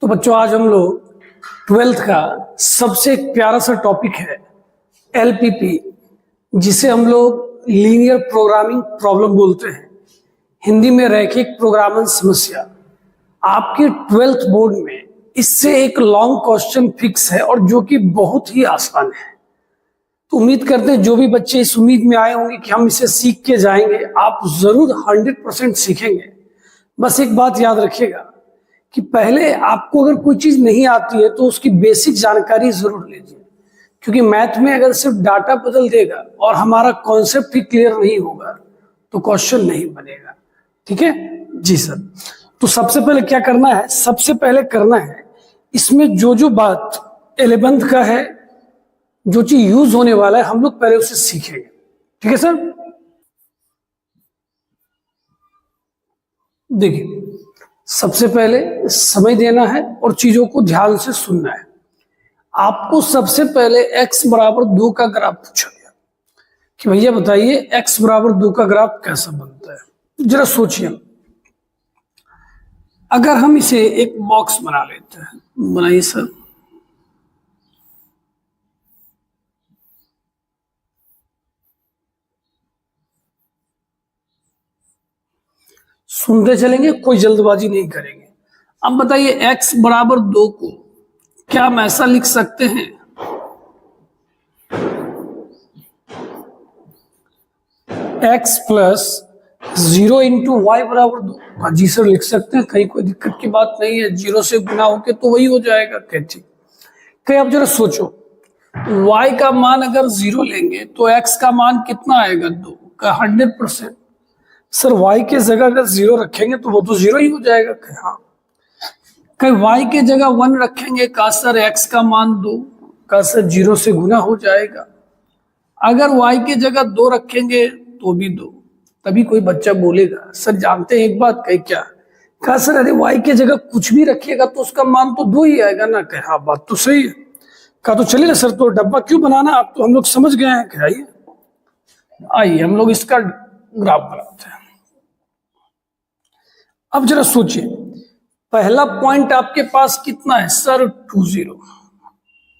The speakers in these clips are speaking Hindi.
तो बच्चों आज हम लोग 12th का सबसे एक प्यारा सा टॉपिक है एलपीपी, जिसे हम लोग लीनियर प्रोग्रामिंग प्रॉब्लम बोलते हैं, हिंदी में रैखिक प्रोग्रामिंग समस्या। आपके 12th बोर्ड में इससे एक लॉन्ग क्वेश्चन फिक्स है और जो कि बहुत ही आसान है। तो उम्मीद करते हैं जो भी बच्चे इस उम्मीद में आए होंगे कि हम इसे सीख के जाएंगे, आप जरूर 100% सीखेंगे। बस एक बात याद रखिएगा कि पहले आपको अगर कोई चीज नहीं आती है तो उसकी बेसिक जानकारी जरूर लीजिए, क्योंकि मैथ में अगर सिर्फ डाटा बदल देगा और हमारा कॉन्सेप्ट ही क्लियर नहीं होगा तो क्वेश्चन नहीं बनेगा। ठीक है जी सर। तो सबसे पहले क्या करना है, सबसे पहले करना है इसमें जो बात 11th का है, जो चीज यूज होने वाला है, हम लोग पहले उसे सीखेंगे। ठीक है सर। देखिए सबसे पहले समय देना है और चीजों को ध्यान से सुनना है। आपको सबसे पहले x बराबर 2 का ग्राफ पूछा गया कि भैया बताइए x बराबर 2 का ग्राफ कैसा बनता है। जरा सोचिए, अगर हम इसे एक बॉक्स बना लेते हैं, बनाइए सर। सुनते चलेंगे, कोई जल्दबाजी नहीं करेंगे। अब बताइए x बराबर 2 को क्या हम ऐसा लिख सकते हैं, x प्लस 0 इंटू वाई बराबर 2। हाँ जी सर लिख सकते हैं, कहीं कोई दिक्कत की बात नहीं है। 0 से गुना होके तो वही हो जाएगा। ठीक, कहीं आप जरा सोचो, y का मान अगर 0 लेंगे तो x का मान कितना आएगा, 2 का 100%। सर y के जगह अगर 0 रखेंगे तो वो तो 0 ही हो जाएगा। हाँ, कहीं y के जगह 1 रखेंगे का सर x का मान 2 का सर 0 से गुना हो जाएगा। अगर y के जगह 2 रखेंगे तो भी 2। तभी कोई बच्चा बोलेगा सर जानते हैं एक बात, कहीं क्या कहा सर, अरे y के जगह कुछ भी रखिएगा तो उसका मान तो 2 ही आएगा ना। कहे हाँ बात तो सही है। कहा तो चलिए ना सर, तो डब्बा क्यों बनाना, आप तो हम लोग समझ गए हैं। क्या आइए हम लोग इसका ग्राफ बनाते हैं। अब जरा सोचिए, पहला पॉइंट आपके पास कितना है सर, 20।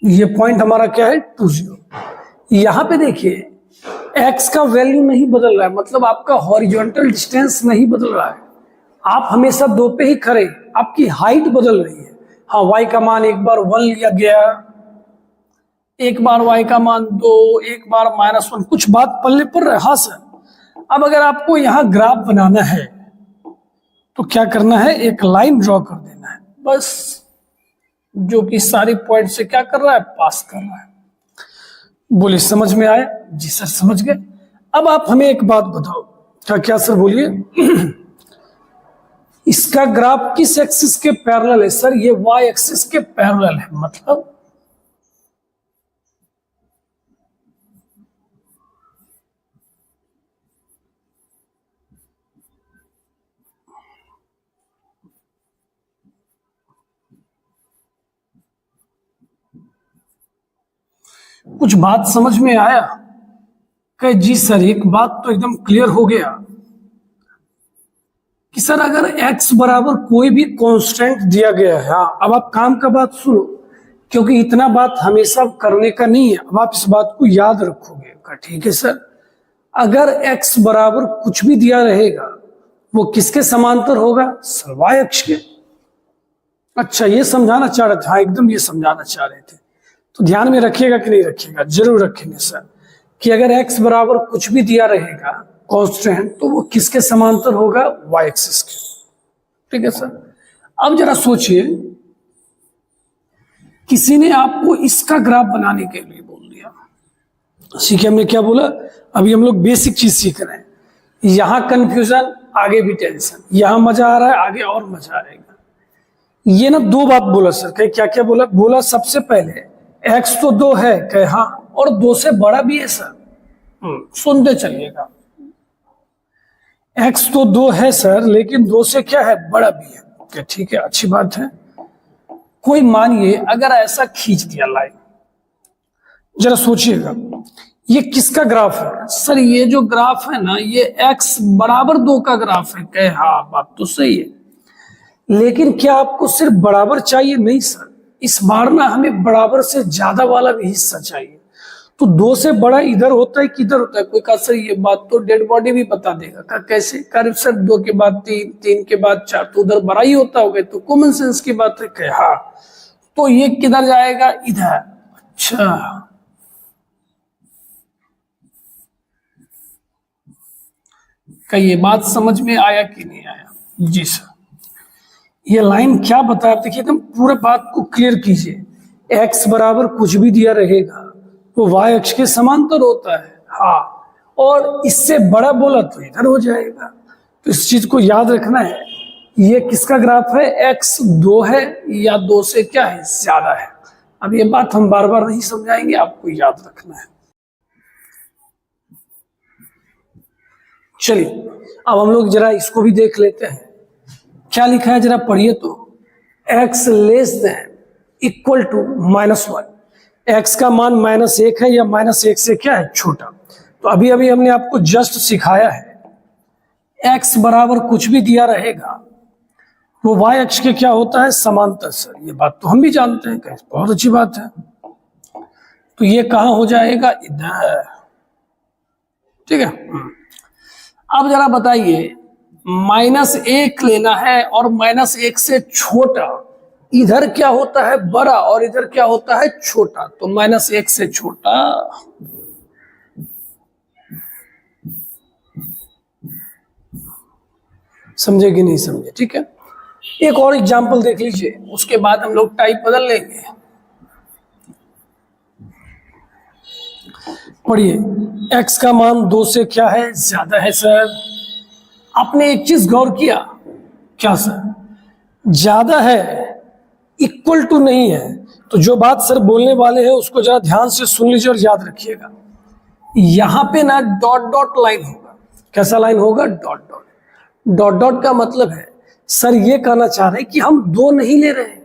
ये पॉइंट हमारा क्या है, 20। यहां पे देखिए x का वैल्यू नहीं बदल रहा है, मतलब आपका हॉरिजॉन्टल डिस्टेंस नहीं बदल रहा है। आप हमेशा 2 पे ही खड़े, आपकी हाइट बदल रही है। हाँ, y का मान एक बार 1 लिया गया, एक बार y का मान 2, एक बार -1, कुछ बात पल्ले पड़ रहा है। हाँ सर। अब अगर आपको यहां ग्राफ बनाना है तो क्या करना है, एक लाइन ड्रॉ कर देना है बस, जो कि सारी पॉइंट से क्या कर रहा है, पास कर रहा है। बोले समझ में आया? जी सर समझ गए। अब आप हमें एक बात बताओ, क्या सर बोलिए। इसका ग्राफ किस एक्सिस के पैरेलल है सर? ये y एक्सिस के पैरेलल है। मतलब कुछ बात समझ में आया? कहे जी सर एक बात तो एकदम क्लियर हो गया कि सर अगर x बराबर कोई भी कांस्टेंट दिया गया है। हाँ, अब आप काम का बात सुनो, क्योंकि इतना बात हमेशा करने का नहीं है। अब आप इस बात को याद रखोगे। ठीक है सर, अगर x बराबर कुछ भी दिया रहेगा वो किसके समांतर होगा, सर y अक्ष के। अच्छा ये समझाना चाह रहे थे? हाँ एकदम ये समझाना चाह रहे थे। तो ध्यान में रखिएगा कि नहीं रखिएगा? जरूर रखेंगे सर, कि अगर x बराबर कुछ भी दिया रहेगा कांस्टेंट तो वो किसके समांतर होगा, y एक्सिस के। ठीक है सर। अब जरा सोचिए, किसी ने आपको इसका ग्राफ बनाने के लिए बोल दिया। सीखे हमने क्या बोला, अभी हम लोग बेसिक चीज सीख रहे हैं। यहां कंफ्यूजन, आगे भी टेंशन। यहां मजा आ रहा है, आगे और मजा आएगा। ये ना 2 बात बोला सर। कहे क्या क्या बोला? बोला सबसे पहले x तो 2 है, कहे हाँ, और 2 से बड़ा भी है सर। सुनते चलिएगा, x तो 2 है सर, लेकिन 2 से क्या है, बड़ा भी है। ओके ठीक है, अच्छी बात है। कोई मानिए अगर ऐसा खींच दिया लाइन, जरा सोचिएगा ये किसका ग्राफ है सर? ये जो ग्राफ है ना, ये x बराबर 2 का ग्राफ है। कहे हाँ बात तो सही है, लेकिन क्या आपको सिर्फ बराबर चाहिए? नहीं सर, इस बार ना हमें बराबर से ज्यादा वाला भी हिस्सा चाहिए। तो 2 से बड़ा इधर होता है कि इधर होता है? कोई कहा सर ये बात तो डेड बॉडी भी बता देगा। कहा कैसे? कहा सर 2 के बाद 3, 3 के बाद 4, तो उधर बड़ा ही होता होगा, तो कॉमन सेंस की बात है। कहे हाँ, तो ये किधर जाएगा? इधर। अच्छा, क्या ये बात समझ में आया कि नहीं आया? जी सर। ये लाइन क्या बता रही? देखिए एकदम पूरे बात को क्लियर कीजिए। x बराबर कुछ भी दिया रहेगा तो y अक्ष के समांतर होता है। हाँ, और इससे बड़ा बोला तो इधर हो जाएगा। तो इस चीज को याद रखना है। ये किसका ग्राफ है? x 2 है या 2 से क्या है? ज्यादा है। अब ये बात हम बार बार नहीं समझाएंगे, आपको याद रखना है। चलिए अब हम लोग जरा इसको भी देख लेते हैं। क्या लिखा है जरा पढ़िए तो। x less than equal to -1। x का मान -1 है या -1 से क्या है? छोटा। तो अभी अभी हमने आपको जस्ट सिखाया है x बराबर कुछ भी दिया रहेगा वो y अक्ष के क्या होता है? समांतर। सर ये बात तो हम भी जानते हैं, बहुत अच्छी बात है। तो ये कहां हो जाएगा? इधर। ठीक है। अब जरा बताइए, -1 लेना है और -1 से छोटा, इधर क्या होता है? बड़ा, और इधर क्या होता है? छोटा। तो -1 से छोटा, समझे कि नहीं समझे? ठीक है, एक और एग्जांपल देख लीजिए, उसके बाद हम लोग टाइप बदल लेंगे। पढ़िए, x का मान 2 से क्या है? ज्यादा है। सर आपने एक चीज गौर किया क्या सर? ज्यादा है, इक्वल टू नहीं है। तो जो बात सर बोलने वाले हैं उसको जरा ध्यान से सुन लीजिए और याद रखिएगा। यहां पे ना डॉट डॉट लाइन होगा। कैसा लाइन होगा? Dot dot. डॉट डॉट का मतलब है सर ये कहना चाह रहे हैं कि हम 2 नहीं ले रहे।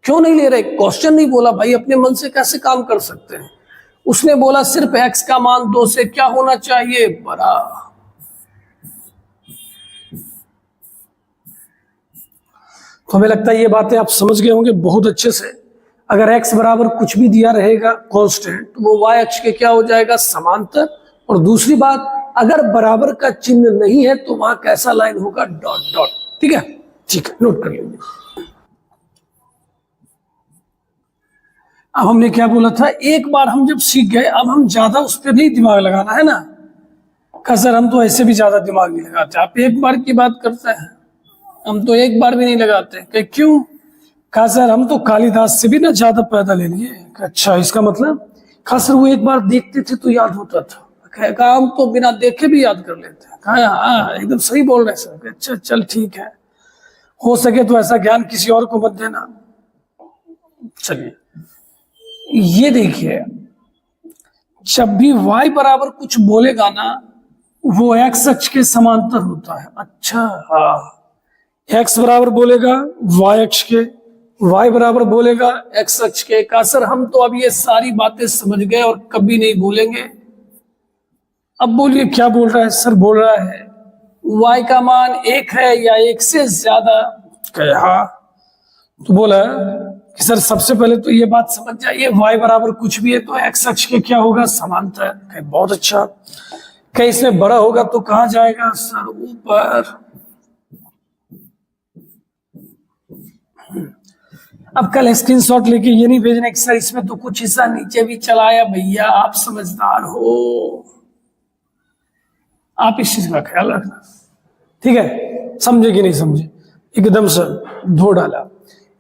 क्यों नहीं ले रहे? क्वेश्चन नहीं बोला भाई, अपने मन से कैसे काम कर सकते हैं। उसने बोला सिर्फ x का मान 2 से क्या होना चाहिए? बड़ा। तो हमें लगता है ये बातें आप समझ गए होंगे बहुत अच्छे से। अगर x बराबर कुछ भी दिया रहेगा कांस्टेंट, तो वो y अक्ष के क्या हो जाएगा? समांतर। और दूसरी बात, अगर बराबर का चिन्ह नहीं है तो वहां कैसा लाइन होगा? Dot dot. ठीक है, ठीक है, नोट कर लीजिए। अब हमने क्या बोला था? एक बार हम जब सीख गए, अब हम ज्यादा उस पर नहीं दिमाग लगाना है ना। कहा सर हम तो ऐसे भी ज्यादा दिमाग नहीं लगाते, आप एक बार की बात करते हैं, हम तो एक बार भी नहीं लगाते। कि क्यों? कहा सर हम तो कालिदास से भी ना ज्यादा पैदा ले लिए। अच्छा, इसका मतलब? कहा सर वो एक बार देखते थे तो याद होता था। कहा हम तो बिना देखे भी याद कर लेते हैं। कहा हाँ एकदम सही बोल रहे सर। अच्छा चल ठीक है, हो सके तो ऐसा ज्ञान किसी और को मत देना। चलिए ये देखिए, जब भी y बराबर कुछ बोलेगा ना वो x अक्ष के समांतर होता है। अच्छा हाँ, x बराबर बोलेगा y अक्ष के, y बराबर बोलेगा x अक्ष के। का सर हम तो अब ये सारी बातें समझ गए और कभी नहीं भूलेंगे। अब बोलिए क्या बोल रहा है? सर बोल रहा है y का मान 1 है या 1 से ज्यादा। हाँ, तो बोला कि सर सबसे पहले तो ये बात समझ जाइए, y बराबर कुछ भी है तो x अक्ष के क्या होगा? समांतर। बहुत अच्छा। कहीं इसमें बड़ा होगा तो कहां जाएगा? सर ऊपर। अब कल स्क्रीनशॉट लेके ये नहीं भेजना कि सर इसमें तो कुछ हिस्सा नीचे भी चलाया। भैया आप समझदार हो, आप इस चीज का ख्याल रखना। ठीक है, समझे कि नहीं समझे? एकदम सर धो डाला।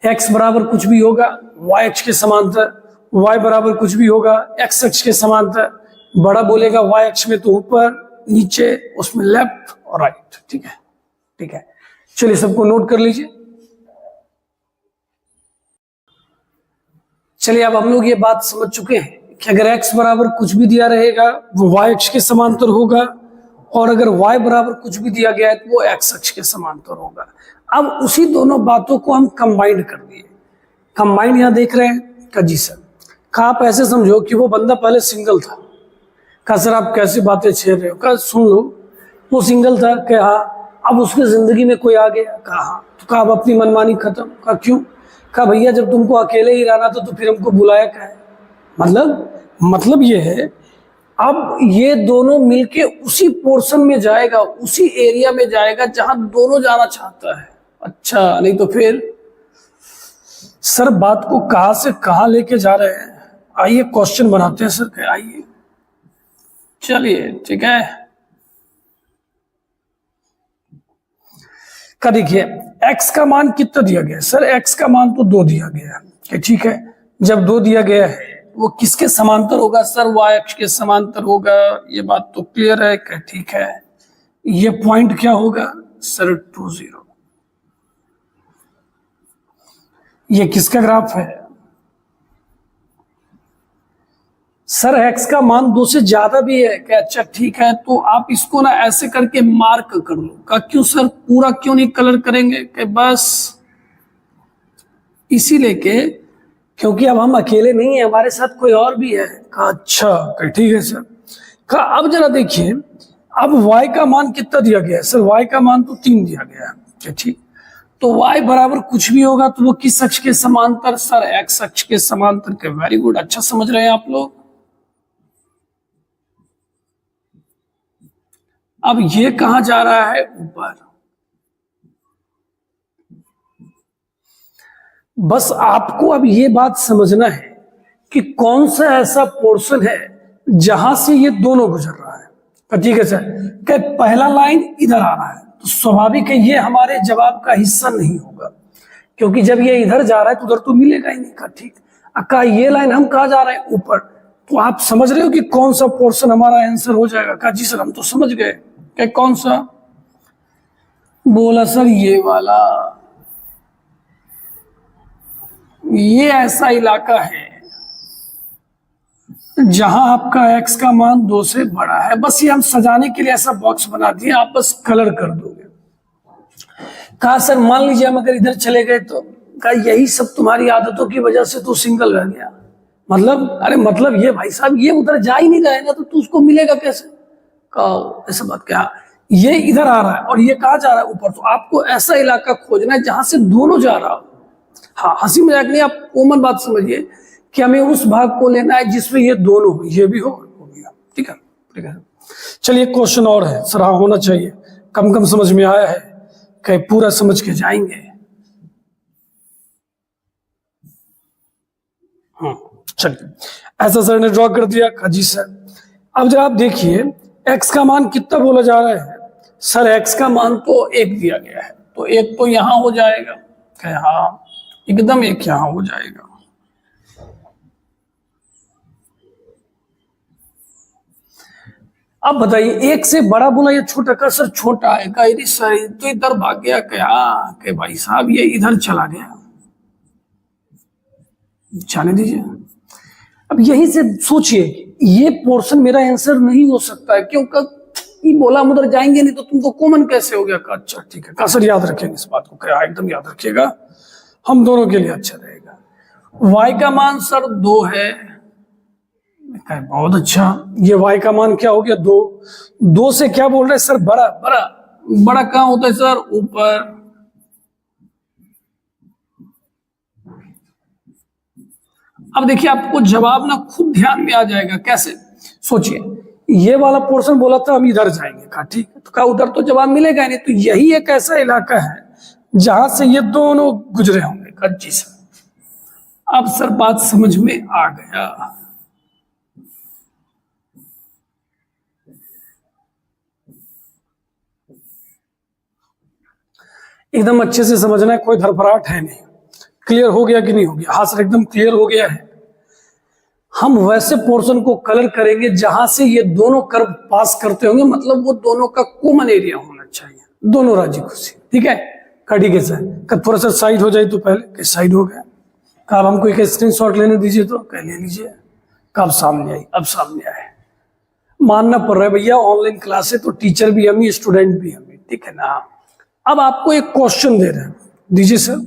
x बराबर कुछ भी होगा y अक्ष के समांतर, y बराबर कुछ भी होगा x अक्ष के समांतर। बड़ा बोलेगा y अक्ष में तो ऊपर, नीचे उसमें लेफ्ट और राइट। ठीक है, ठीक है, चलिए सबको नोट कर लीजिए। चलिए अब हम लोग ये बात समझ चुके हैं कि अगर x बराबर कुछ भी दिया रहेगा वो y अक्ष के समांतर होगा, और अगर y बराबर कुछ भी दिया गया है तो वो x अक्ष के समांतर होगा। अब उसी दोनों बातों को हम कंबाइन कर दिए। कंबाइन यहां देख रहे हैं का? जी सर। का आप ऐसे समझो कि वो बंदा पहले सिंगल था। का सर आप कैसी बातें छेड़ रहे हो? का सुन लो, वो सिंगल था। क्या हाँ, अब उसकी जिंदगी में कोई आ गया। कहा हाँ, तो तो कहा अब अपनी मनमानी खत्म। कहा क्यों? कहा भैया जब तुमको अकेले ही रहना था तो फिर हमको बुलाया क्या है? मतलब ये है अब ये दोनों मिलके उसी पोर्शन में जाएगा, उसी एरिया में जाएगा जहां दोनों जाना चाहता है। अच्छा, नहीं तो फिर सर बात को कहां से कहां लेके जा रहे हैं? आइए क्वेश्चन बनाते हैं सर। आइए चलिए ठीक है। का देखिए x का मान कितना दिया गया है? सर x का मान तो 2 दिया गया है। ठीक है, जब 2 दिया गया है वो किसके समांतर होगा? सर y अक्ष के समांतर होगा। ये बात तो क्लियर है कि ठीक है। ये पॉइंट क्या होगा? सर 2 0। ये किसका ग्राफ है? सर x का मान 2 से ज्यादा भी है क्या? अच्छा ठीक है, तो आप इसको ना ऐसे करके मार्क कर लो। का क्यों सर पूरा क्यों नहीं कलर करेंगे? कि बस इसीलिए के क्योंकि अब हम अकेले नहीं है, हमारे साथ कोई और भी है। का अच्छा ठीक है सर। का अब जरा देखिए अब y का मान कितना दिया गया है? सर y का मान तो 3 दिया गया है। ठीक, तो y बराबर कुछ भी होगा तो वो किस अक्ष के समांतर? सर x अक्ष के समांतर के। वेरी गुड, अच्छा समझ रहे हैं आप लोग। अब ये कहां जा रहा है? ऊपर। बस आपको अब ये बात समझना है कि कौन सा ऐसा पोर्शन है जहां से ये दोनों गुजर रहा है। ठीक है सर, कि पहला लाइन इधर आ रहा है तो स्वाभाविक है ये हमारे जवाब का हिस्सा नहीं होगा, क्योंकि जब ये इधर जा रहा है तो उधर तो मिलेगा ही नहीं। का ठीक, अक्का ये लाइन हम कहा जा रहे हैं? ऊपर। तो आप समझ रहे हो कि कौन सा पोर्शन हमारा आंसर हो जाएगा? का जी सर हम तो समझ गए। क्या कौन सा? बोला सर ये वाला। ये ऐसा इलाका है जहां आपका x का मान 2 से बड़ा है। बस ये हम सजाने के लिए ऐसा बॉक्स बना दिए, आप बस कलर कर दोगे। कहा सर मान लीजिए हम अगर इधर चले गए तो? कहा यही सब तुम्हारी आदतों की वजह से तो सिंगल रह गया। मतलब अरे मतलब ये भाई साहब ये उधर जा ही नहीं रहा है ना, तो तू उसको मिलेगा कैसे? कहा ऐसा बात क्या? ये इधर आ रहा है और ये कहा जा रहा है? ऊपर। तो आपको ऐसा इलाका खोजना है जहां से दोनों जा रहा हो। हाँ, हंसी मजाक नहीं, आप कॉमन बात समझिए कि हमें उस भाग को लेना है जिसमें ये दोनों हो, ये भी हो भी हो। ठीक है ठीक है। चलिए क्वेश्चन और है सर। हाँ होना चाहिए, कम कम समझ में आया है, कहीं पूरा समझ के जाएंगे। चलिए ऐसा सर ने ड्रॉ कर दिया। जी सर अब जरा आप देखिए x का मान कितना बोला जा रहा है? सर x का मान तो 1 दिया गया है, तो 1 तो यहां हो जाएगा। हाँ एकदम 1 यहां हो जाएगा। अब बताइए 1 से बड़ा बोला या छोटा? का सर छोटा है। का सर तो इधर भाग गया क्या? कि भाई साहब ये इधर चला गया, जाने दीजिए। अब यही से सोचिए ये पोर्शन मेरा आंसर नहीं हो सकता है, क्योंकि बोला हम उधर जाएंगे नहीं तो तुमको कॉमन कैसे हो गया? का अच्छा ठीक है। का सर याद रखेंगे इस बात को? क्या एकदम याद रखिएगा, हम दोनों के लिए अच्छा रहेगा। y का मान सर 2 है। बहुत अच्छा, ये y का मान क्या हो गया? 2। 2 से क्या बोल रहे हैं सर? बड़ा। बड़ा बड़ा कहां होता है सर? ऊपर। अब देखिए आपको जवाब ना खुद ध्यान में आ जाएगा। कैसे? सोचिए ये वाला पोर्शन बोला था हम इधर जाएंगे। का ठीक है, तो का उधर तो जवाब मिलेगा नहीं, तो यही एक ऐसा इलाका है जहां से ये दोनों गुजरे होंगे। का जी सर अब सर बात समझ में आ गया। एकदम अच्छे से समझना है, कोई धड़फड़ाहट है नहीं। क्लियर हो गया कि नहीं हो गया? हाँ सर एकदम क्लियर हो गया है। हम वैसे पोर्शन को कलर करेंगे जहां से ये दोनों कर्व पास करते होंगे, मतलब वो दोनों का कॉमन एरिया होना चाहिए, दोनों राजी खुशी। ठीक है ठीक है सर। कब थोड़ा सा साइड हो जाए तो पहले साइड हो गया। कब हमको एक स्क्रीनशॉट लेने दीजिए तो कह ले लीजिए। कब सामने आई? अब सामने आए। मानना पड़ रहा है भैया ऑनलाइन क्लास है तो टीचर भी हम ही, स्टूडेंट भी हम ही। ठीक है ना? अब आपको एक क्वेश्चन दे रहे हैं, दीजिए सर।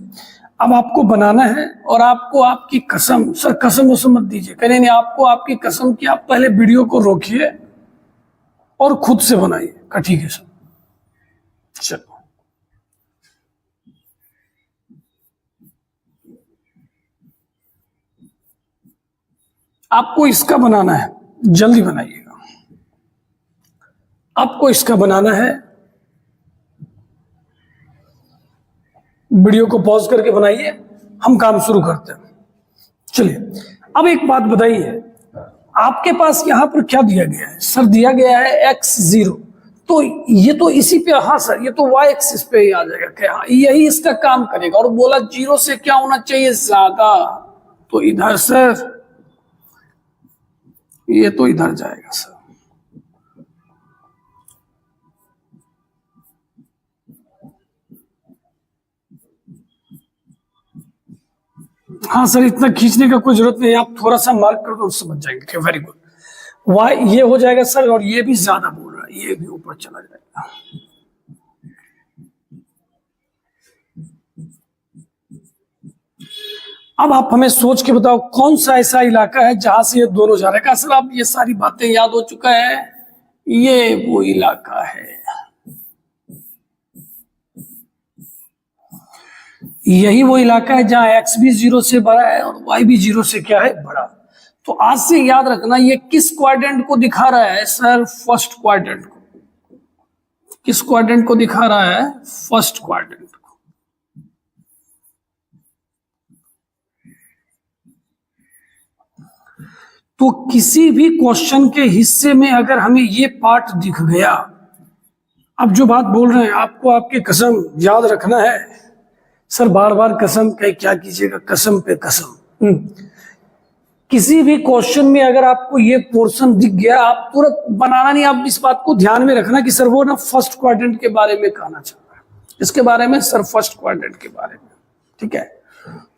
अब आपको बनाना है और आपको आपकी कसम, सर कसम वसम मत दीजिए, कहने नहीं, आपको आपकी कसम की आप पहले वीडियो को रोकिए और खुद से बनाइए। ठीक है सर। चलो आपको इसका बनाना है, जल्दी बनाइएगा। आपको इसका बनाना है, वीडियो को पॉज करके बनाइए, हम काम शुरू करते हैं। चलिए, अब एक बात बताइए, आपके पास यहां पर क्या दिया गया है? सर दिया गया है x0, तो ये तो इसी पे, हाँ सर ये तो y एक्सिस पे ही आ जाएगा क्या? हाँ, यही इसका काम करेगा। और बोला 0 से क्या होना चाहिए? ज्यादा, तो इधर सर ये तो इधर जाएगा सर। हाँ सर, इतना खींचने का कोई जरूरत नहीं है, आप थोड़ा सा मार्क कर दो समझ जाएंगे। Very good. वाई ये हो जाएगा सर, और ये भी ज्यादा बोल रहा है, ये भी ऊपर चला जाएगा। अब आप हमें सोच के बताओ कौन सा ऐसा इलाका है जहां से ये दोनों जा रहे हैं? सर आप ये सारी बातें याद हो चुका है, ये वो इलाका है, यही वो इलाका है जहां x भी 0 से बड़ा है और y भी 0 से क्या है? बड़ा। तो आज से याद रखना, ये किस क्वाड्रेंट को दिखा रहा है? सर फर्स्ट क्वाड्रेंट को। किस क्वाड्रेंट को दिखा रहा है? फर्स्ट क्वाड्रेंट को। तो किसी भी क्वेश्चन के हिस्से में अगर हमें ये पार्ट दिख गया, अब जो बात बोल रहे हैं आपको आपकी कसम याद रखना है। सर बार बार कसम कहीं क्या कीजिएगा, कसम पे कसम। किसी भी क्वेश्चन में अगर आपको ये पोर्शन दिख गया, आप तुरंत बनाना नहीं, आप इस बात को ध्यान में रखना कि सर वो ना फर्स्ट क्वाड्रेंट के बारे में कहना चाह रहा है, इसके बारे में सर फर्स्ट क्वाड्रेंट के बारे में। ठीक है,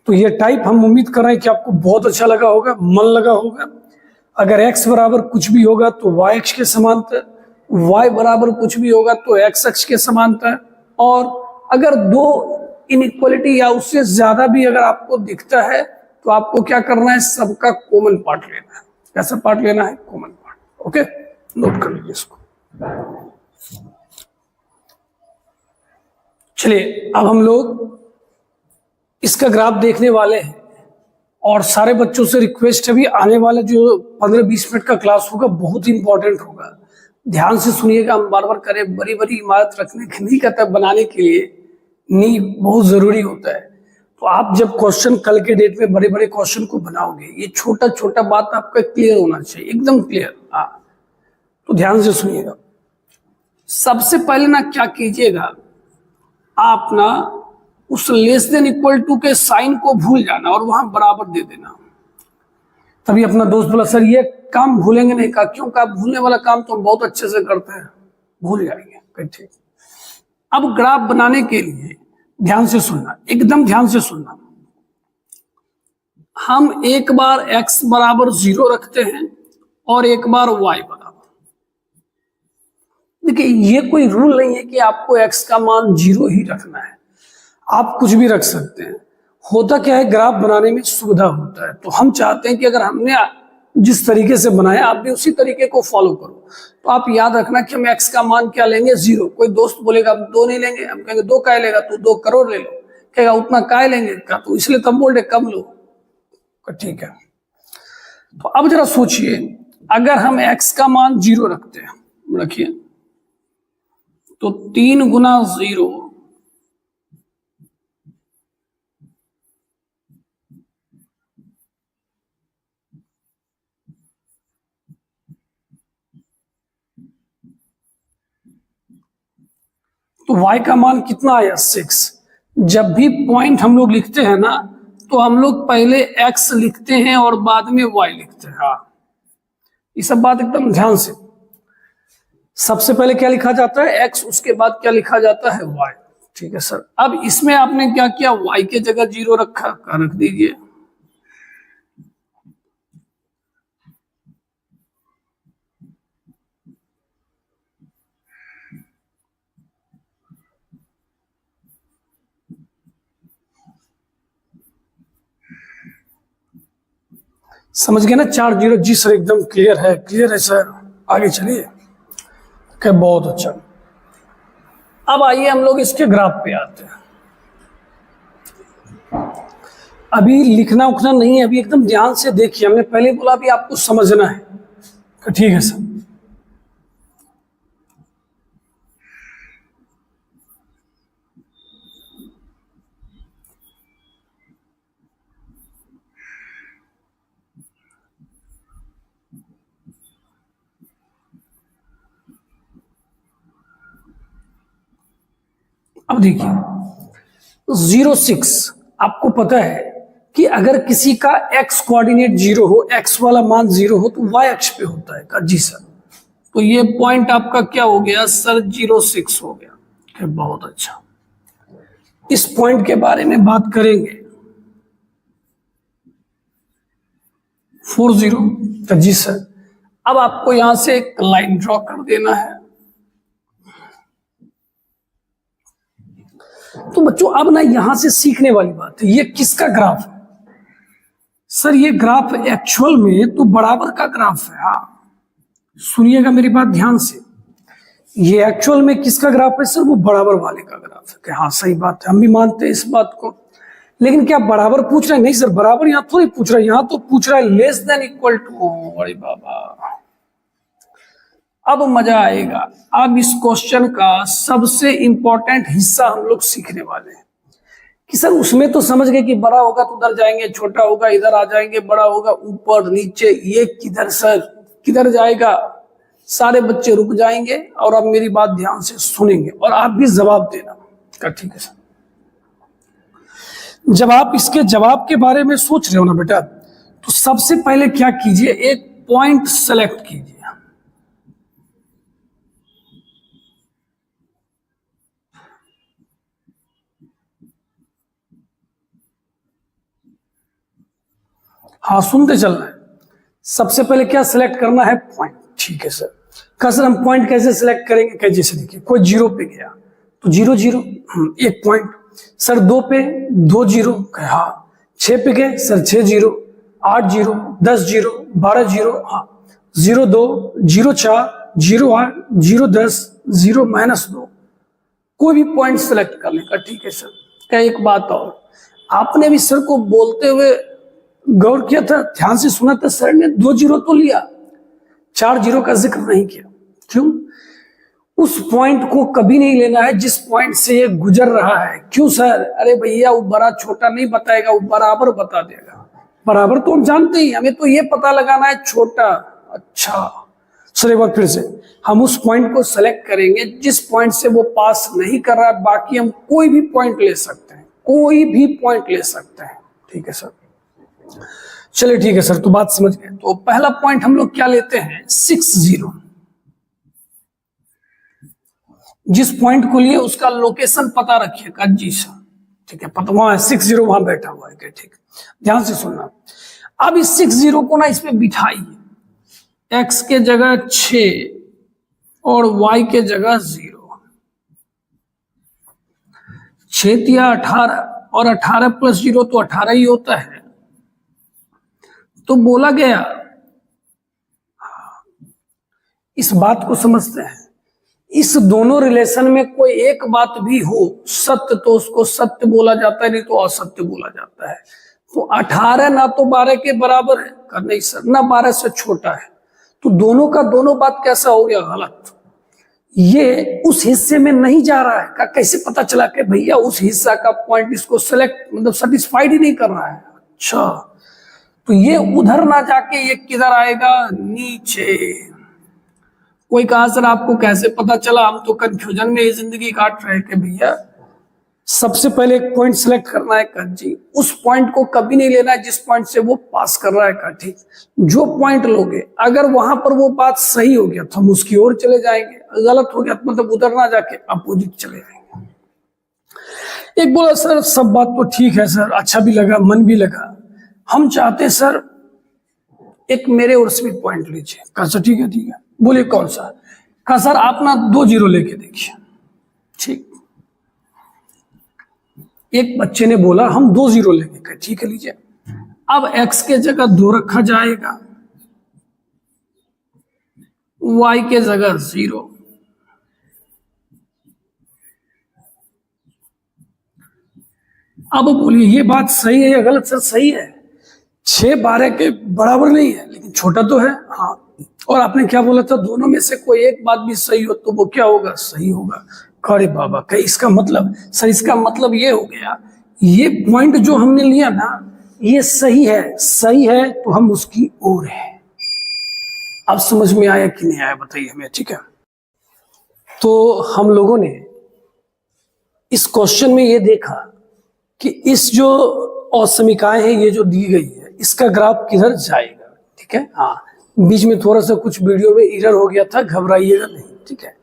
तो ये टाइप हम उम्मीद कर रहे हैं कि आपको बहुत अच्छा लगा होगा, मन लगा होगा। अगर x बराबर कुछ भी होगा तो y अक्ष के समांतर, y बराबर कुछ भी होगा तो x अक्ष के समांतर, और अगर दो इनइक्वालिटी या उससे ज्यादा भी अगर आपको दिखता है तो आपको क्या करना है? सबका कॉमन पार्ट लेना है। कैसा पार्ट लेना है? Common part. ओके, नोट कर लीजिए इसको। चलिए, अब हम लोग इसका ग्राफ देखने वाले हैं, और सारे बच्चों से रिक्वेस्ट है, भी आने वाले जो 15-20 मिनट का क्लास होगा बहुत ही इंपॉर्टेंट होगा, ध्यान से सुनिएगा। हम बार बार करें, बड़ी बड़ी इमारत रखने के नहीं कहता, बनाने के लिए नींव बहुत जरूरी होता है। तो आप जब क्वेश्चन कल के डेट में बड़े बड़े क्वेश्चन को बनाओगे, ये छोटा छोटा बात आपका क्लियर होना चाहिए, एकदम क्लियर। हाँ, तो ध्यान से सुनिएगा। सबसे पहले ना क्या कीजिएगा, आप ना उस लेस देन इक्वल टू के साइन को भूल जाना और वहां बराबर दे देना। तभी अपना दोस्त बोला सर ये काम भूलेंगे नहीं। कहा क्यों? कहा भूलने वाला काम तो हम बहुत अच्छे से करते हैं, भूल जाएंगे। ठीक, अब ग्राफ बनाने के लिए ध्यान से सुनना, एकदम ध्यान से सुनना। हम एक बार x बराबर 0 रखते हैं और एक बार y बराबर। देखिए, ये कोई रूल नहीं है कि आपको x का मान 0 ही रखना है, आप कुछ भी रख सकते हैं। होता क्या है, ग्राफ बनाने में सुविधा होता है, तो हम चाहते हैं कि अगर हमने जिस तरीके से बनाया आप भी उसी तरीके को फॉलो करो। तो आप याद रखना कि हम x का मान क्या लेंगे? 0। कोई दोस्त बोलेगा हम 2 नहीं लेंगे, हम कहेंगे 2 काय लेगा? तू 2 करोड़ ले लो। कहेगा उतना काय लेंगे? का तो इसलिए तब बोल रहे कम लो। ठीक है, तो अब जरा सोचिए, अगर हम x का मान 0 रखते हैं, रखिए, तो 3 गुना 0 तो y का मान कितना आया? 6। जब भी पॉइंट हम लोग लिखते हैं ना, तो हम लोग पहले x लिखते हैं और बाद में y लिखते हैं। हाँ, ये सब बात एकदम ध्यान से। सबसे पहले क्या लिखा जाता है? x, उसके बाद क्या लिखा जाता है? y। ठीक है सर, अब इसमें आपने क्या किया? y के जगह 0 रखा, रख दीजिए। समझ गए ना? 4 0। जी सर एकदम क्लियर है, क्लियर है सर, आगे चलिए। क्या बहुत अच्छा। अब आइए हम लोग इसके ग्राफ पे आते हैं। अभी लिखना उखना नहीं है, अभी एकदम ध्यान से देखिए। हमने पहले बोला भी आपको समझना है, तो ठीक है सर। अब देखिए 06, आपको पता है कि अगर किसी का एक्स कोऑर्डिनेट 0 हो, एक्स वाला मान 0 हो, तो वाई अक्ष पे होता है। जी सर, तो ये पॉइंट आपका क्या हो गया सर? 06 हो गया। बहुत अच्छा, इस पॉइंट के बारे में बात करेंगे। 40, जी सर। अब आपको यहां से एक लाइन ड्रॉ कर देना है। तो बच्चों अब ना यहां से सीखने वाली बात है, ये किसका ग्राफ है? सर ये ग्राफ एक्चुअल में तो बराबर का ग्राफ है। हाँ सुनिएगा मेरी बात ध्यान से, ये एक्चुअल में किसका ग्राफ है सर? वो बराबर वाले का ग्राफ है। कि हाँ सही बात है, हम भी मानते हैं इस बात को। लेकिन क्या बराबर पूछ रहा है? नहीं सर, बराबर यहां थोड़ी पूछ रहा है, यहां तो पूछ रहा है लेस देन इक्वल टू। अरे बाबा, अब मजा आएगा। अब इस क्वेश्चन का सबसे इंपॉर्टेंट हिस्सा हम लोग सीखने वाले हैं कि सर उसमें तो समझ गए कि बड़ा होगा तो उधर जाएंगे, छोटा होगा इधर आ जाएंगे, बड़ा होगा ऊपर नीचे, ये किधर सर किधर जाएगा? सारे बच्चे रुक जाएंगे और अब मेरी बात ध्यान से सुनेंगे और आप भी जवाब देना। ठीक है सर। जब आप इसके जवाब के बारे में सोच रहे हो ना बेटा, तो सबसे पहले क्या कीजिए, एक पॉइंट सेलेक्ट कीजिए। हाँ सुनते चल रहे हैं। सबसे पहले क्या सिलेक्ट करना है? पॉइंट। ठीक है सर। सर हम पॉइंट कैसे सिलेक्ट करेंगे? कैसे? जैसे देखिए कोई 0 पे गया तो 0 0 एक पॉइंट। सर 2 पे 2 0, हाँ। 6 पे गए सर 6 0, 8 0, 10 0, 12 0, हाँ। 0 2, 0 4, 0 8, 0 10, 0 -2, कोई भी पॉइंट सेलेक्ट करने का। ठीक है सर। क्या एक बात और, आपने भी सर को बोलते हुए गौर किया था, ध्यान से सुना था? सर ने 2 0 तो लिया, 4 0 का जिक्र नहीं किया। क्यों? उस पॉइंट को कभी नहीं लेना है जिस पॉइंट से ये गुजर रहा है। क्यों सर? अरे भैया वो बड़ा छोटा नहीं बताएगा, वो बराबर बता देगा। बराबर तो हम जानते ही, हमें तो ये पता लगाना है छोटा। अच्छा सर एक बार फिर से, हम उस पॉइंट को सेलेक्ट करेंगे जिस पॉइंट से वो पास नहीं कर रहा है। बाकी हम कोई भी पॉइंट ले सकते हैं, कोई भी पॉइंट ले सकते हैं। ठीक है सर, चलिए ठीक है सर, तो बात समझ गए। तो पहला पॉइंट हम लोग क्या लेते हैं? 6 0। जिस पॉइंट को लिए उसका लोकेशन पता रखिएगा। जी सर ठीक है, पता वहां 6 0 वहां बैठा हुआ है। ठीक, ध्यान से सुनना। अब इस 6 0 को ना इसमें बिठाइए, एक्स के जगह 6 और वाई के जगह 0। 6 या 18 और 18 + 0 तो 18 ही होता है। तो बोला गया, इस बात को समझते हैं, इस दोनों रिलेशन में कोई एक बात भी हो सत्य तो उसको सत्य बोला जाता है, नहीं तो असत्य बोला जाता है। तो 18 ना तो 12 के बराबर है, नहीं सर, ना 12 से छोटा है। तो दोनों का दोनों बात कैसा हो गया? गलत। ये उस हिस्से में नहीं जा रहा है का कैसे पता चला कि भैया उस हिस्सा का पॉइंट इसको सेलेक्ट मतलब सेटिस्फाइड ही नहीं कर रहा है। अच्छा, तो ये उधर ना जाके ये किधर आएगा? नीचे। कोई कहा सर आपको कैसे पता चला? हम तो कंफ्यूजन में ही जिंदगी काट रहे कि भैया सबसे पहले एक पॉइंट सिलेक्ट करना है। कर जी, उस पॉइंट को कभी नहीं लेना है जिस पॉइंट से वो पास कर रहा है। कर ठीक, जो पॉइंट लोगे अगर वहां पर वो बात सही हो गया तो हम उसकी ओर चले जाएंगे, गलत हो गया तो मतलब उधर ना जाके अपोजिट चले जाएंगे। एक बोला सर सब बात तो ठीक है सर, अच्छा भी लगा, मन भी लगा, हम चाहते सर एक मेरे ओर से भी पॉइंट लीजिए। कहा सर ठीक है ठीक है, बोले कौन सा? कहा सर आप ना 2 0 लेके देखिए। ठीक, एक बच्चे ने बोला हम 2 0 लेंगे। कहा ठीक है लीजिए। अब x के जगह 2 रखा जाएगा, y के जगह 0, अब बोलिए ये बात सही है या गलत? सर सही है, 6 12 के बराबर नहीं है लेकिन छोटा तो है। हाँ, और आपने क्या बोला था, दोनों में से कोई एक बात भी सही हो तो वो क्या होगा? सही होगा। अरे बाबा, कहीं इसका मतलब, सर इसका मतलब ये हो गया, ये पॉइंट जो हमने लिया ना ये सही है, सही है तो हम उसकी ओर है। अब समझ में आया कि नहीं आया बताइए हमें, ठीक है? तो हम लोगों ने इस क्वेश्चन में ये देखा कि इस जो असमीकाएं हैं ये जो दी गई है इसका ग्राफ किधर जाएगा, ठीक है? हाँ, बीच में थोड़ा सा कुछ वीडियो में एरर हो गया था, घबराइएगा नहीं, ठीक है?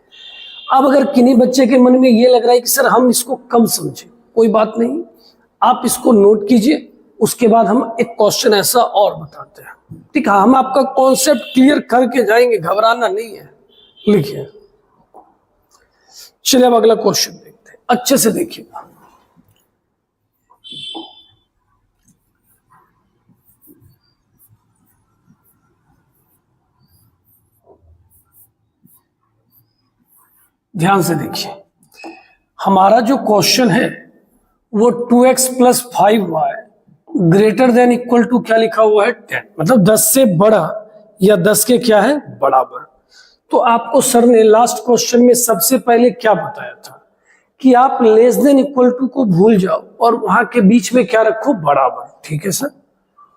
अब अगर किन्हीं बच्चे के मन में ये लग रहा है कि सर हम इसको कम समझे, कोई बात नहीं, आप इसको नोट कीजिए, उसके बाद हम एक क्वेश्चन ऐसा और बताते हैं, ठीक है? हम आपका कॉन्सेप्ट क्लियर करके जाएंगे, घबराना नहीं है। लिखिए, चलिए अब अगला क्वेश्चन देखते हैं, अच्छे से देखिएगा। ध्यान से देखिए, हमारा जो क्वेश्चन है वो 2x plus 5y greater than equal to क्या लिखा हुआ है? 10, मतलब 10 से बड़ा या 10 के क्या है? बराबर। तो आपको सर ने लास्ट क्वेश्चन में सबसे पहले क्या बताया था कि आप लेस देन इक्वल टू को भूल जाओ और वहां के बीच में क्या रखो? बराबर, ठीक है सर?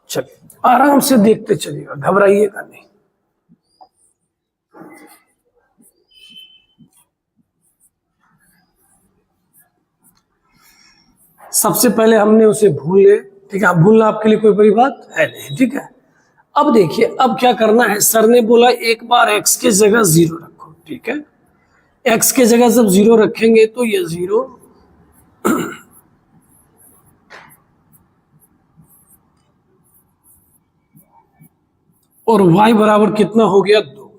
चलिए आराम से देखते चलिएगा, घबराइएगा नहीं। सबसे पहले हमने उसे भूल ले, ठीक है? भूलना आपके लिए कोई बड़ी बात है नहीं, ठीक है? अब देखिए, अब क्या करना है, सर ने बोला एक बार x के जगह 0 रखो, ठीक है? x के जगह जब 0 रखेंगे तो ये 0 और y बराबर कितना हो गया? 2।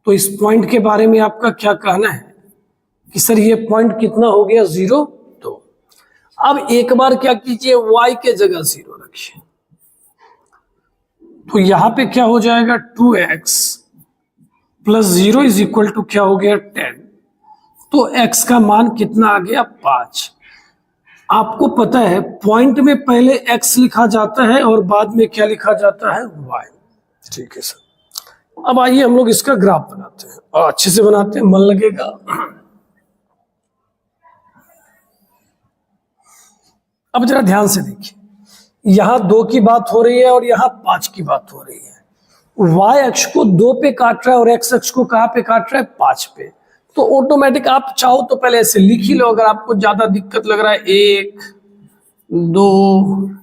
तो इस पॉइंट के बारे में आपका क्या कहना है कि सर ये पॉइंट कितना हो गया? 0, 2। अब एक बार क्या कीजिए, y के जगह 0 रखिए, तो यहां पे क्या हो जाएगा? 2x plus 0 is equal to क्या हो गया? 10। तो x का मान कितना आ गया? 5। आपको पता है पॉइंट में पहले x लिखा जाता है और बाद में क्या लिखा जाता है? y, ठीक है सर? अब आइए हम लोग इसका ग्राफ बनाते हैं, और अच्छे से बनाते हैं, मन लगेगा। अब जरा ध्यान से देखिए, यहां 2 की बात हो रही है और यहां 5 की बात हो रही है। y अक्ष को 2 पे काट रहा है और x अक्ष को कहां पे काट रहा है? 5 पे। तो ऑटोमेटिक आप चाहो तो पहले ऐसे लिख ही लो, अगर आपको ज्यादा दिक्कत लग रहा है। 1 2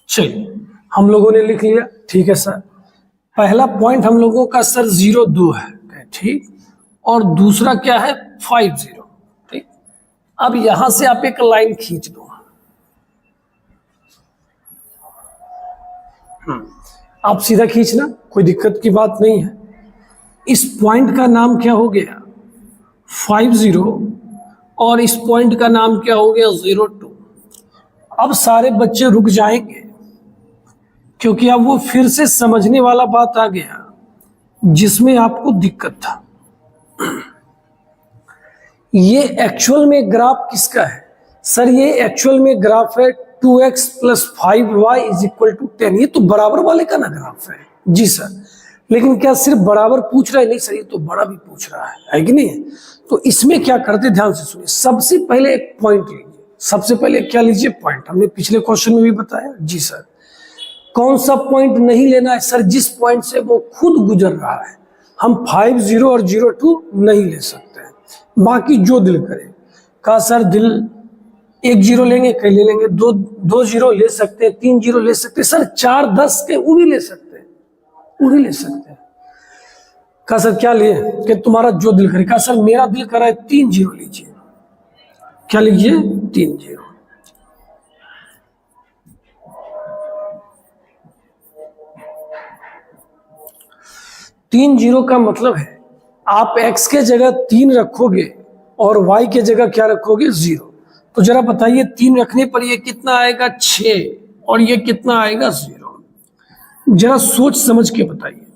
चलिए हम लोगों ने लिख लिया, ठीक है सर? पहला पॉइंट हम लोगों का सर 0 2 है, ठीक? और दूसरा क्या है? 5 0, ठीक? अब यहां से आप एक लाइन खींच दो, आप सीधा खींचना, कोई दिक्कत की बात नहीं है। इस पॉइंट का नाम क्या हो गया? 5 0, और इस पॉइंट का नाम क्या हो गया? 0 2। अब सारे बच्चे रुक जाएंगे क्योंकि अब वो फिर से समझने वाला बात आ गया जिसमें आपको दिक्कत था। ये एक्चुअल में ग्राफ किसका है? सर ये एक्चुअल में ग्राफ है 2x plus 5y is equal to 10। ये तो बराबर वाले का ना ग्राफ है। जी सर, लेकिन क्या सिर्फ बराबर पूछ रहा है? नहीं सर, ये तो बड़ा भी पूछ रहा है कि नहीं? तो इसमें क्या करते, ध्यान से सुनिए। सबसे पहले एक पॉइंट लीजिए, सबसे पहले क्या लीजिए? पॉइंट। हमने पिछले क्वेश्चन में भी बताया। जी सर, कौन सा पॉइंट नहीं लेना है? सर जिस पॉइंट से वो खुद गुजर रहा है। हम 5 0 और 0 2 नहीं ले सकते हैं, बाकी जो दिल करे। कहा सर दिल 1 0 लेंगे, कहीं ले लेंगे, 2 0 ले सकते हैं, 3 0 ले सकते हैं, सर 4 10 के वो भी ले सकते हैं, वो भी ले सकते हैं। कहा सर क्या लिए? कि तुम्हारा जो दिल करे। कहा सर मेरा दिल कर रहा है 3 0 लीजिए। क्या लीजिए? 3 0। तीन 0 का मतलब है आप x के जगह 3 रखोगे और y के जगह क्या रखोगे? 0। तो जरा बताइए 3 रखने पर ये कितना आएगा? 6, और ये कितना आएगा? 0। जरा सोच समझ के बताइए।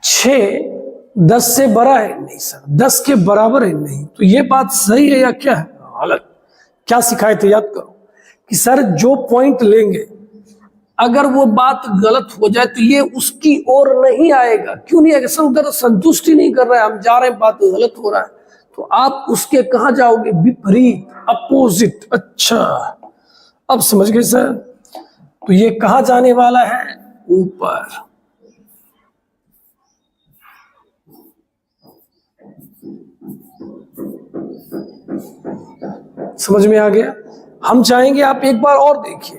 6 10 से बड़ा है? नहीं सर। 10 के बराबर है? नहीं। तो ये बात सही है या क्या है? गलत। क्या सिखाए थे? याद करो कि सर जो पॉइंट लेंगे अगर वो बात गलत हो जाए तो ये उसकी ओर नहीं आएगा। क्यों नहीं आएगा सर? उधर संतुष्टि नहीं कर रहा है, हम जा रहे हैं, बात गलत हो रहा है, तो आप उसके कहां जाओगे? विपरीत, अपोजिट। अच्छा, अब समझ गए सर। तो ये कहां जाने वाला है? ऊपर। समझ में आ गया? हम चाहेंगे आप एक बार और देखिए।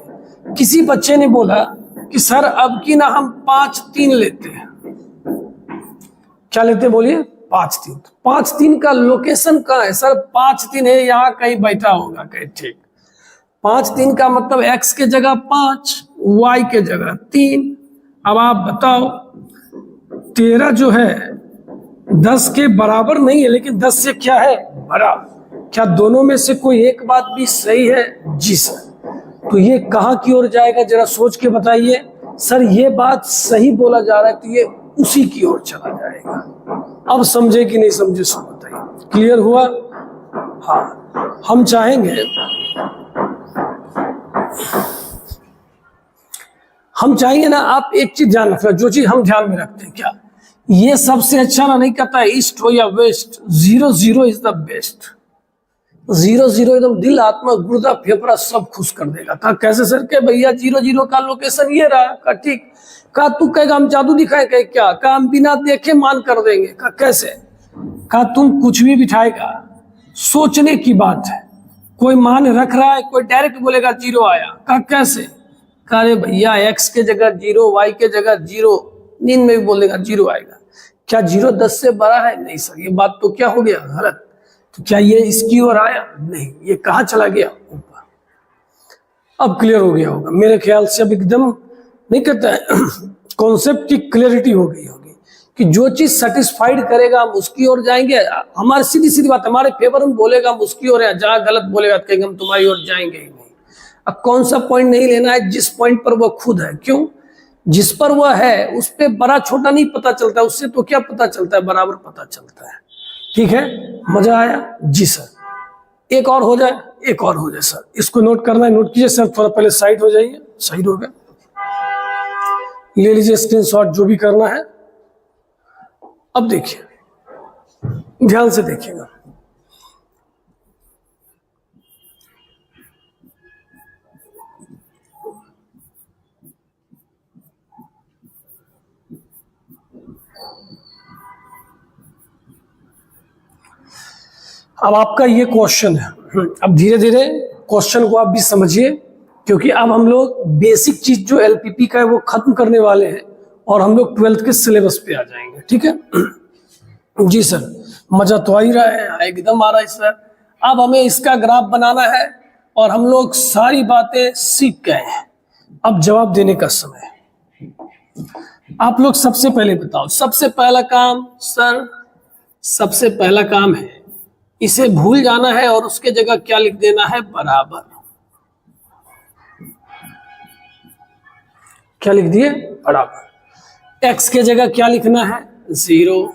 किसी बच्चे ने बोला कि सर अब की ना हम 5 3 लेते हैं। क्या लेते? बोलिए। 5 3। 5 3 का लोकेशन कहाँ है सर? 5 3 है यहाँ कहीं बैठा होगा कहीं। ठीक। 5 3 का मतलब x के जगह 5, y के जगह 3। अब आप बताओ 13 जो है 10 के बराबर नहीं है, लेकिन 10 से क्या है? बड़ा। क्या दोनों में से कोई एक बात भी सही है? जी सर। तो ये कहां की ओर जाएगा? जरा सोच के बताइए। सर ये बात सही बोला जा रहा है तो ये उसी की ओर चला जाएगा। अब समझे कि नहीं समझे सो बताइए। क्लियर हुआ? हाँ। हम चाहेंगे ना, आप एक चीज ध्यान रखना, जो चीज हम ध्यान में रखते हैं। क्या ये सबसे अच्छा ना नहीं कहता है ईस्ट हो या वेस्ट? 0 0 is the best. 0 0 एकदम दिल, आत्मा, गुर्दा, फेफड़ा सब खुश कर देगा। कहा कैसे सर? के भैया 0 0 का लोकेशन ये रहा। कहा ठीक। कहा तू कहेगा हम जादू दिखाए? कहे क्या? कहा हम बिना देखे मान कर देंगे। कहा कैसे? कहा तुम कुछ भी बिठाएगा, सोचने की बात है। कोई मान रख रहा है, कोई डायरेक्ट बोलेगा 0 आया। कहा कैसे? कहा अरे भैया x के जगह 0, y के जगह 0, नींद में भी बोलेगा 0 आएगा। क्या 0 10 से बड़ा है? नहीं सर। ये बात तो क्या हो गया? गलत। तो क्या ये इसकी ओर आया? नहीं। ये कहां चला गया? ऊपर। अब क्लियर हो गया होगा मेरे ख्याल से। अब एकदम नहीं कहता है कॉन्सेप्ट की क्लियरिटी हो गई होगी कि जो चीज सेटिस्फाइड करेगा हम उसकी ओर जाएंगे। हमारी सीधी सीधी बात, हमारे फेवर में बोलेगा हम उसकी ओर, जहां गलत बोलेगा तो कहेंगे हम तुम्हारी ओर जाएंगे ही नहीं। अब कौन सा पॉइंट नहीं लेना है? जिस पॉइंट पर वो खुद है। क्यों? जिस पर वह है उस पर बड़ा छोटा नहीं पता चलता, उससे तो क्या पता चलता है? बराबर पता चलता है। ठीक है? मजा आया? जी सर। एक और हो जाए, एक और हो जाए सर। इसको नोट करना है, नोट कीजिए सर। थोड़ा पहले साइड हो जाइए। साइड हो गया, ले लीजिए स्क्रीनशॉट, जो भी करना है। अब देखिए, ध्यान से देखिएगा। अब आपका ये क्वेश्चन है। अब धीरे धीरे क्वेश्चन को आप भी समझिए, क्योंकि अब हम लोग बेसिक चीज जो एलपीपी का है वो खत्म करने वाले हैं और हम लोग 12th के सिलेबस पे आ जाएंगे। ठीक है? जी सर। मजा तो आ ही रहा है, एकदम आ रहा है सर। अब हमें इसका ग्राफ बनाना है और हम लोग सारी बातें सीख गए हैं। अब जवाब देने का समय है। आप लोग सबसे पहले बताओ, सबसे पहला काम सर, सबसे पहला काम है इसे भूल जाना है और उसके जगह क्या लिख देना है? बराबर। क्या लिख दिए? बराबर। x के जगह क्या लिखना है? 0।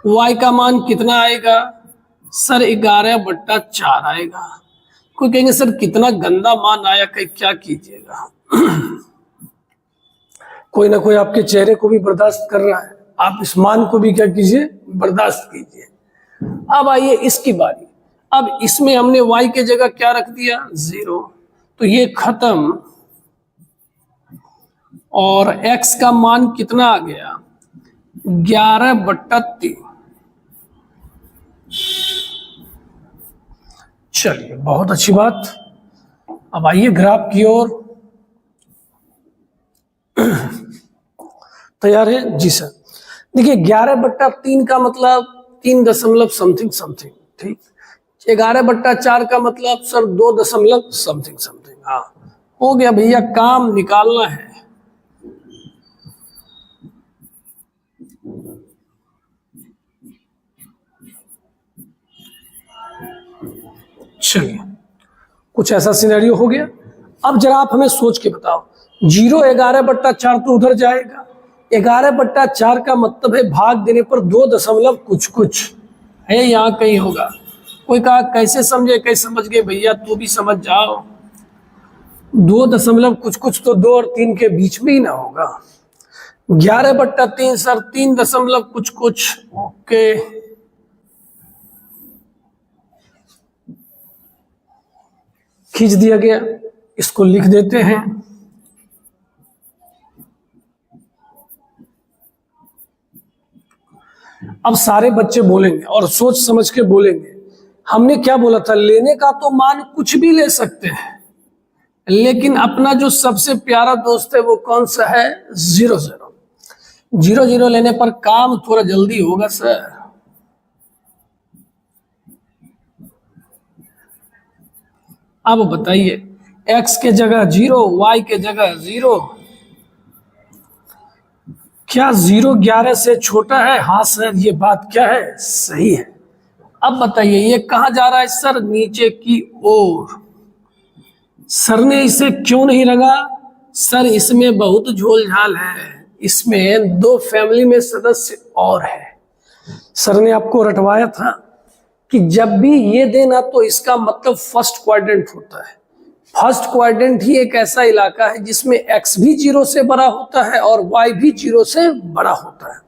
y का मान कितना आएगा? सर 11/4 आएगा। कोई कहेंगे सर कितना गंदा मान आया, कहीं क्या कीजिएगा? कोई ना कोई आपके चेहरे को भी बर्दाश्त कर रहा है, आप इस मान को भी क्या कीजिए? बर्दाश्त कीजिए। अब आइए इसकी बारी। अब इसमें हमने y के जगह क्या रख दिया? 0। तो ये खत्म। और x का मान कितना आ गया? 11/3। चलिए, बहुत अच्छी बात। अब आइए ग्राफ की ओर। तैयार है? जी सर। देखिए 11/3 का मतलब 3 दशमलव समथिंग समथिंग। ठीक। 11/4 का मतलब सर 2 दशमलव समथिंग समथिंग। हाँ, हो गया भैया, काम निकालना है। चलिए, कुछ ऐसा सिनेरियो हो गया। अब जरा आप हमें सोच के बताओ, 0 11/4 तो उधर जाएगा, 11/4 का मतलब है भाग देने पर 2 दशमलव कुछ कुछ है, यहाँ कहीं होगा। कोई कहा कैसे समझे, कैसे समझ गए भैया, तू भी समझ जाओ। 2 दशमलव कुछ कुछ तो 2 और 3 के बीच में ही ना होगा। 11/3 सर 3 दशमलव कुछ कुछ। ओके, खींच दिया गया, इसको लिख देते हैं। अब सारे बच्चे बोलेंगे और सोच समझ के बोलेंगे, हमने क्या बोला था, लेने का तो मान कुछ भी ले सकते हैं, लेकिन अपना जो सबसे प्यारा दोस्त है वो कौन सा है, 0 0। 0 0 लेने पर काम थोड़ा जल्दी होगा सर। अब बताइए, x के जगह 0, y के जगह 0, क्या 0 11 से छोटा है? हाँ सर, ये बात क्या है, सही है। अब बताइए ये कहां जा रहा है सर, नीचे की ओर। सर ने इसे क्यों नहीं रंगा? सर इसमें बहुत झोलझाल है, इसमें 2 फैमिली में सदस्य और है। सर ने आपको रटवाया था कि जब भी ये देना तो इसका मतलब फर्स्ट क्वाड्रेंट होता है। फर्स्ट क्वाड्रेंट ही एक ऐसा इलाका है जिसमें x भी 0 से बड़ा होता है और y भी 0 से बड़ा होता है।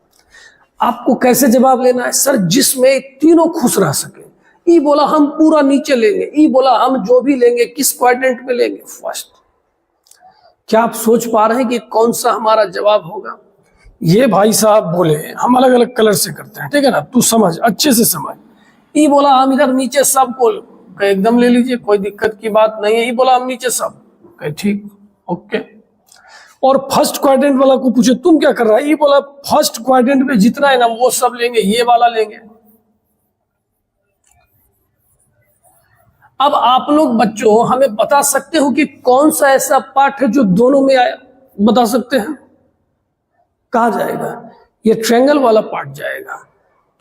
आपको कैसे जवाब लेना है सर, जिसमें तीनों खुश रह सके। ई बोला हम पूरा नीचे लेंगे, ई बोला हम जो भी लेंगे किस क्वाड्रेंट में लेंगे, फर्स्ट। क्या आप सोच पा रहे हैं कि कौन सा हमारा जवाब होगा? ये भाई साहब बोले हम अलग अलग कलर से करते हैं, ठीक है ना, तू समझ, अच्छे से समझ। ई बोला हम इधर नीचे सब को एकदम ले लीजिए, कोई दिक्कत की बात नहीं है। ई बोला हम नीचे सब, कहे ठीक, ओके। और फर्स्ट क्वाड्रेंट वाला को पूछे तुम क्या कर रहा है, ये बोला फर्स्ट क्वाड्रेंट में जितना है ना वो सब लेंगे, ये वाला लेंगे। अब आप लोग बच्चों हमें बता सकते हो कि कौन सा ऐसा पार्ट है जो दोनों में आया, बता सकते हैं? कहा जाएगा, ये ट्रायंगल वाला पार्ट जाएगा।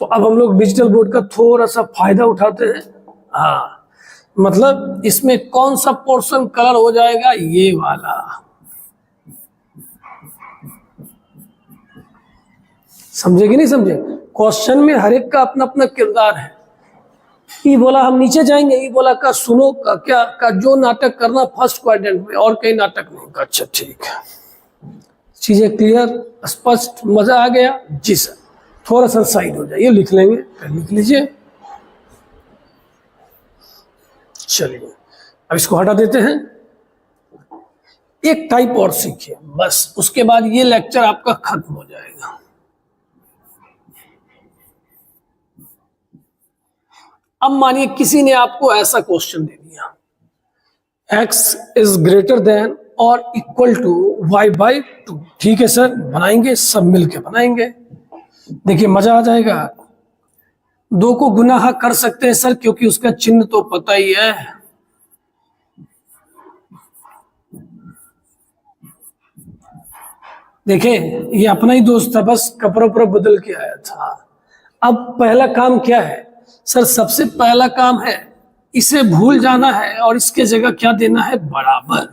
तो अब हम लोग डिजिटल बोर्ड का थोड़ा सा फायदा उठाते हैं। हाँ, मतलब इसमें कौन सा पोर्शन कलर हो जाएगा, ये वाला। समझे कि नहीं समझे? क्वेश्चन में हर एक का अपना अपना किरदार है। ई बोला हम नीचे जाएंगे, ई बोला का सुनो का क्या का जो नाटक करना फर्स्ट क्वाड्रेंट में, और कई नाटक नहीं का। अच्छा ठीक है, चीजें क्लियर, स्पष्ट, मजा आ गया? जी सर। थोड़ा सा साइड हो जाइए, लिख लेंगे, लिख लीजिए। चलिए अब इसको हटा देते हैं। एक टाइप और सीखिए बस, उसके बाद ये लेक्चर आपका खत्म हो जाएगा। अब मानिए किसी ने आपको ऐसा क्वेश्चन दे दिया, x इज ग्रेटर देन और इक्वल टू y/2। ठीक है सर, बनाएंगे, सब मिलके बनाएंगे। देखिए मजा आ जाएगा। 2 को गुना कर सकते हैं सर, क्योंकि उसका चिन्ह तो पता ही है। देखिए ये अपना ही दोस्त था, बस कपड़ा उपड़ा बदल के आया था। अब पहला काम क्या है सर, सबसे पहला काम है इसे भूल जाना है और इसके जगह क्या देना है, बराबर।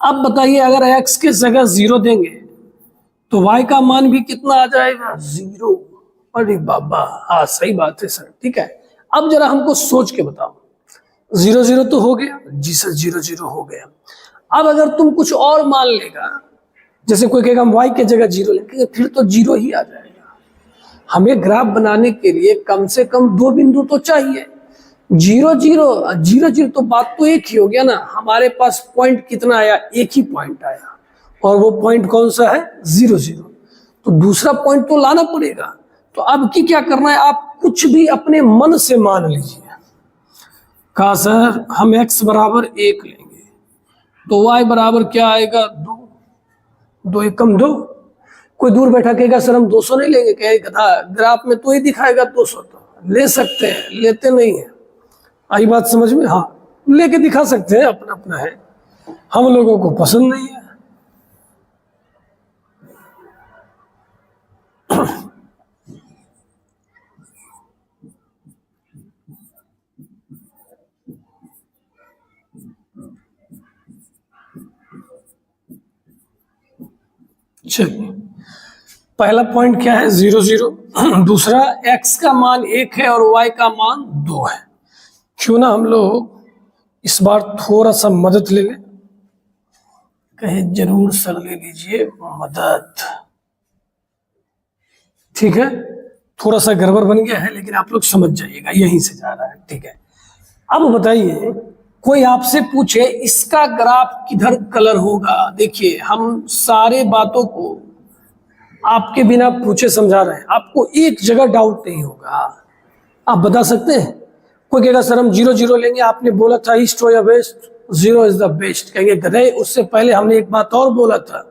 अब बताइए अगर x के जगह 0 देंगे तो y का मान भी कितना आ जाएगा, 0। अरे बाबा, हाँ सही बात है सर, ठीक है। अब जरा हमको सोच के बताओ, 0 0 तो हो गया, जी सर 0 0 हो गया। अब अगर तुम कुछ और मान लेगा, जैसे कोई कहेगा हम y के जगह 0 लेंगे, फिर तो 0 ही आ जाएगा। हमें ग्राफ बनाने के लिए कम से कम 2 बिंदु तो चाहिए। 0 0 0 0 तो बात तो एक ही हो गया ना, हमारे पास पॉइंट कितना आया, एक ही पॉइंट आया, और वो पॉइंट कौन सा है, 0 0। तो दूसरा पॉइंट तो लाना पड़ेगा। तो अब की क्या करना है, आप कुछ भी अपने मन से मान लीजिए। कहा सर हम x बराबर 1 लेंगे तो y बराबर क्या आएगा, 2। 2 एकम 2। कोई दूर बैठा कहेगा सर हम 200 नहीं लेंगे, कहेगा ग्राफ में तो ही दिखाएगा 200। तो ले सकते हैं, लेते नहीं है। आई बात समझ में? हाँ, लेके दिखा सकते हैं, अपना अपना है, हम लोगों को पसंद नहीं है। चलिए, पहला पॉइंट क्या है, 0 0। दूसरा, x का मान 1 है और y का मान 2 है। क्यों ना हम लोग इस बार थोड़ा सा मदद ले लें। कहे जरूर सर ले लीजिए मदद। ठीक है, थोड़ा सा गड़बड़ बन गया है लेकिन आप लोग समझ जाइएगा, यहीं से जा रहा है। ठीक है, अब बताइए, कोई आपसे पूछे इसका ग्राफ किधर कलर होगा। देखिए, हम सारे बातों को आपके बिना पूछे समझा रहे हैं, आपको एक जगह डाउट नहीं होगा। आप बता सकते हैं? कोई कहेगा सर हम 0 0 लेंगे, आपने बोला था ईस्ट हो या वेस्ट, 0 इज द बेस्ट। कहेंगे गधे, उससे पहले हमने एक बात और बोला था,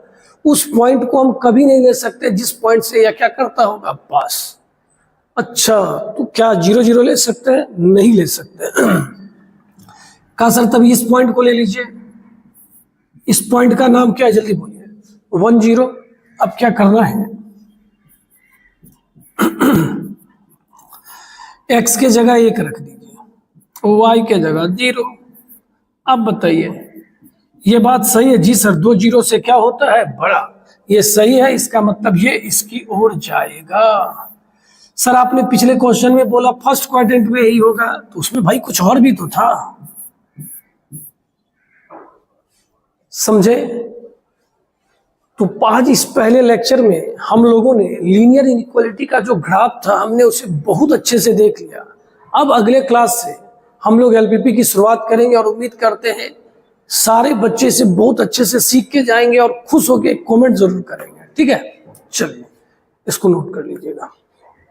उस पॉइंट को हम कभी नहीं ले सकते जिस पॉइंट से यह क्या करता होगा, पास। अच्छा, तो क्या 0 0 ले सकते हैं? नहीं ले सकते। कहा सर तभी इस पॉइंट को ले लीजिए। इस पॉइंट का नाम क्या है, जल्दी बोलिए। 1 0। अब क्या करना है, x के जगह 1 रख दीजिए, y के जगह 0। अब बताइए, ये बात सही है? जी सर, 2 0 से क्या होता है, बड़ा। ये सही है, इसका मतलब ये इसकी ओर जाएगा। सर आपने पिछले क्वेश्चन में बोला फर्स्ट क्वाड्रेंट में यही होगा, तो उसमें भाई कुछ और भी तो था, समझे? तो आज इस पहले लेक्चर में हम लोगों ने लीनियर इनइक्वालिटी का जो ग्राफ था, हमने उसे बहुत अच्छे से देख लिया। अब अगले क्लास से हम लोग एलपीपी की शुरुआत करेंगे और उम्मीद करते हैं सारे बच्चे से बहुत अच्छे से सीख के जाएंगे और खुश होकर कमेंट जरूर करेंगे। ठीक है, चलिए इसको नोट कर लीजिएगा।